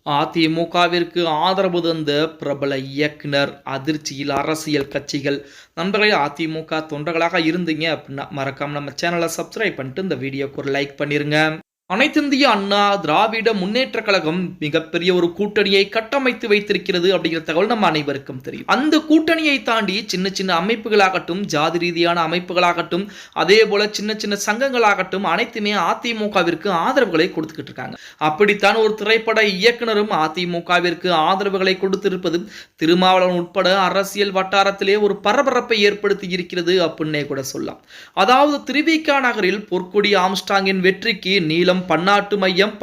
அதிமுகவிற்கு ஆதரவு தந்த பிரபல இயக்குனர் அதிர்ச்சியில் அரசியல் கட்சிகள். நண்பர்களே, அதிமுக தொண்டர்களாக இருந்தீங்க அப்படின்னா மறக்காம நம்ம சேனலை சப்ஸ்கிரைப் பண்ணிட்டு இந்த வீடியோக்கு ஒரு லைக் பண்ணிருங்க. அனைத்திந்திய அண்ணா திராவிட முன்னேற்ற கழகம் மிகப்பெரிய ஒரு கூட்டணியை கட்டமைத்து வைத்திருக்கிறது அப்படிங்கிற தகவல் நம்ம அனைவருக்கும் தெரியும். அந்த கூட்டணியை தாண்டி சின்ன சின்ன அமைப்புகளாகட்டும், ஜாதி ரீதியான அமைப்புகளாகட்டும், அதே போல சின்ன சின்ன சங்கங்களாகட்டும் அனைத்துமே அதிமுகவிற்கு ஆதரவுகளை கொடுத்துக்கிட்டு இருக்காங்க. அப்படித்தான் ஒரு திரைப்பட இயக்குனரும் அதிமுகவிற்கு ஆதரவுகளை கொடுத்திருப்பது திருமாவளவன் உட்பட அரசியல் வட்டாரத்திலே ஒரு பரபரப்பை ஏற்படுத்தி இருக்கிறது அப்படின்னே கூட சொல்லலாம். அதாவது திருவிக நகரில் பொற்கொடி ஆம்ஸ்ட்ராங்கின் வெற்றிக்கு நீளம் பன்னாட்டு மையம்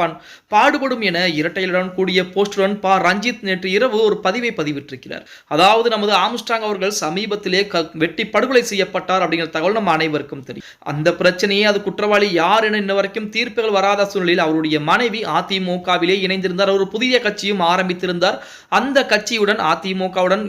பாடுபடும் என இரட்டையுடன் கூடிய போஸ்டருடன் ரஞ்சித் நேற்று இரவு ஒரு பதிவை பதிவிட்டிருக்கிறார். அதாவது நமது ஆம்ஸ்ட்ராங் அவர்கள் சமீபத்திலே வெட்டி படுகொலை செய்யப்பட்டார் அப்படிங்கிற தகவல் நம்ம அனைவருக்கும் தெரியும். அந்த பிரச்சனையே அது குற்றவாளி யார் என இன்ன வரைக்கும் தீர்ப்புகள் வராத சூழ்நிலையில் அவருடைய மனைவி அதிமுகவிலே இணைந்திருந்தார். ஒரு புதிய கட்சியும் ஆரம்பித்திருந்தார். அந்த கட்சியுடன் அதிமுகவுடன்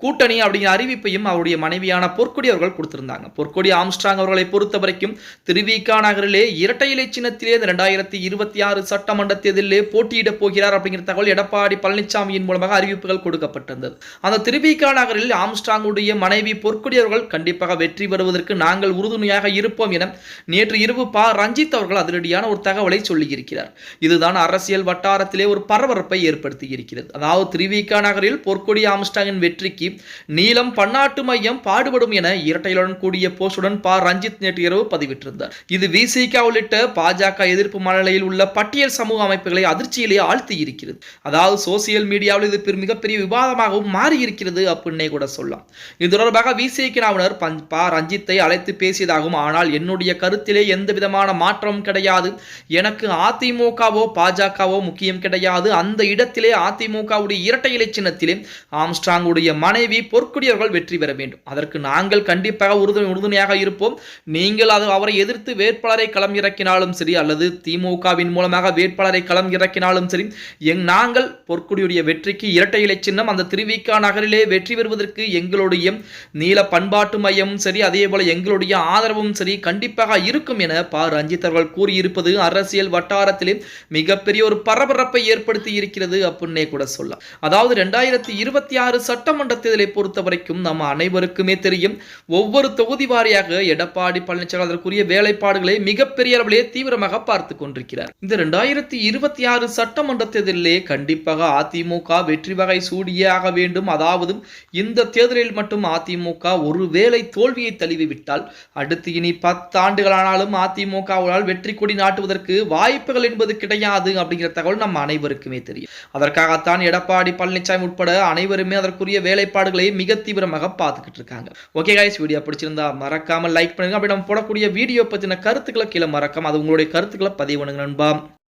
கூட்டணி அப்படிங்கிற அறிவிப்பையும் அவருடைய மனைவியான பொற்கொடி அவர்கள் கொடுத்திருந்தாங்க. பொற்கொடி ஆம்ஸ்ட்ராங் அவர்களை பொறுத்த வரைக்கும் திருவிக நகரிலே இரட்டை இலை சின்னத்திலே 2026 சட்டமன்ற தேர்தலிலே போட்டியிட போகிறார் அப்படிங்கிற தகவல் எடப்பாடி பழனிசாமியின் மூலமாக அறிவிப்புகள் கொடுக்கப்பட்டிருந்தது. அந்த திருவிக நகரில் ஆம்ஸ்ட்ராங்குடைய மனைவி பொற்கொடி அவர்கள் கண்டிப்பாக வெற்றி பெறுவதற்கு நாங்கள் உறுதுணையாக இருப்போம் என நேற்று இரவு ரஞ்சித் அவர்கள் அதிரடியான ஒரு தகவலை சொல்லியிருக்கிறார். இதுதான் அரசியல் வட்டாரத்திலே ஒரு பரபரப்பை ஏற்படுத்தி இருக்கிறது. அதாவது திருவிக நகரில் பொற்கொடி ஆம்ஸ்ட்ராங்கின் வெற்றிக்கு நீளம் பன்னாட்டு மையம் பாடுபடும் என இரட்டையுடன் கூடிய போஸ்டுடன் ரஞ்சித் நேற்று இரவு பதிவிட்டிருந்தார். இது விசிக உள்ளிட்ட பாஜக எதிர்ப்பு மனநிலையில் உள்ள பட்டியல் சமூக அமைப்புகளை அதிர்ச்சியிலே ஆழ்த்தி இருக்கிறது. அதாவது சோசியல் மீடியாவில் இது மிகப்பெரிய விவாதமாகவும் மாறி இருக்கிறது அப்படின்னே கூட சொல்லலாம். இது தொடர்பாக விசிகவினர் ரஞ்சித்தை அழைத்து பேசியதாகவும், ஆனால் என்னுடைய கருத்திலே எந்த விதமான மாற்றமும் கிடையாது, எனக்கு அதிமுகவோ பாஜகவோ முக்கியம் கிடையாது, அந்த இடத்திலே அதிமுகவுடைய இரட்டை இலை சின்னத்திலே ஆம்ஸ்ட்ராங்குடைய மனைவி பொற்கொடி அவர்கள் வெற்றி பெற வேண்டும். அதற்கு நாங்கள் கண்டிப்பாக உறுதுணையாக இருப்போம். நீங்கள் அவரை எதிர்த்து வேட்பாளரை களம் இறக்கினாலும் சரி, அல்லது திமுகவின் மூலமாக வேட்பாளரை களம் இறக்கினாலும் சரி, நாங்கள் பொற்கொடியுடைய வெற்றிக்கு இரட்டை இலை சின்னம் அந்த திருவிக நகரிலே வெற்றி பெறுவதற்கு எங்களுடைய நீல பண்பாட்டு மையமும் சரி, அதே போல எங்களுடைய ஆதரவும் சரி கண்டிப்பாக இருக்கும் என ரஞ்சித் அவர்கள் கூறியிருப்பது அரசியல் வட்டாரத்திலே மிகப்பெரிய ஒரு பரபரப்பை ஏற்படுத்தி இருக்கிறது அப்படின்னே கூட சொல்லலாம். அதாவது 2026 சட்டமன்ற தேர்தலை பொறுத்த வரைக்கும் நம்ம அனைவருக்குமே தெரியும், ஒவ்வொரு தொகுதி வாரியாக எடப்பாடி பழனிசாமி அதற்குரிய வேலைப்பாடுகளை மிகப்பெரிய அளவிலே தீவிரமாக பார்த்து கொண்டிருக்கிறார். இந்த 2026 சட்டமன்ற தேர்தலிலே கண்டிப்பாக அதிமுக வெற்றி வகை சூடியே ஆக வேண்டும். அதாவது இந்த தேர்தலில் மட்டும் அதிமுக ஒருவேளை தோல்வியை தழுவிவிட்டால் அடுத்து இனி 10 ஆண்டுகளானாலும் அதிமுகவால் வெற்றி கொடி நாட்டுவதற்கு வாய்ப்புகள் என்பது கிடையாது அப்படிங்கிற தகவல் நம்ம அனைவருக்குமே தெரியும். அதற்காகத்தான் எடப்பாடி பழனிசாமி உட்பட அனைவருமே அதற்குரிய வேலைப்பாடுகளை மிக தீவிரமாக பார்த்துக்கிட்டு இருக்காங்க. ஓகே கைஸ், வீடியோ பிடிச்சிருந்தா மறக்காம லைக் பண்ணுங்க. அப்படி நம்ம போடக்கூடிய வீடியோ பத்தின கருத்துக்களை கீழே மறக்காம அது உங்களுடைய கருத்துக்களை பதிவு பண்ணுங்க நண்பா.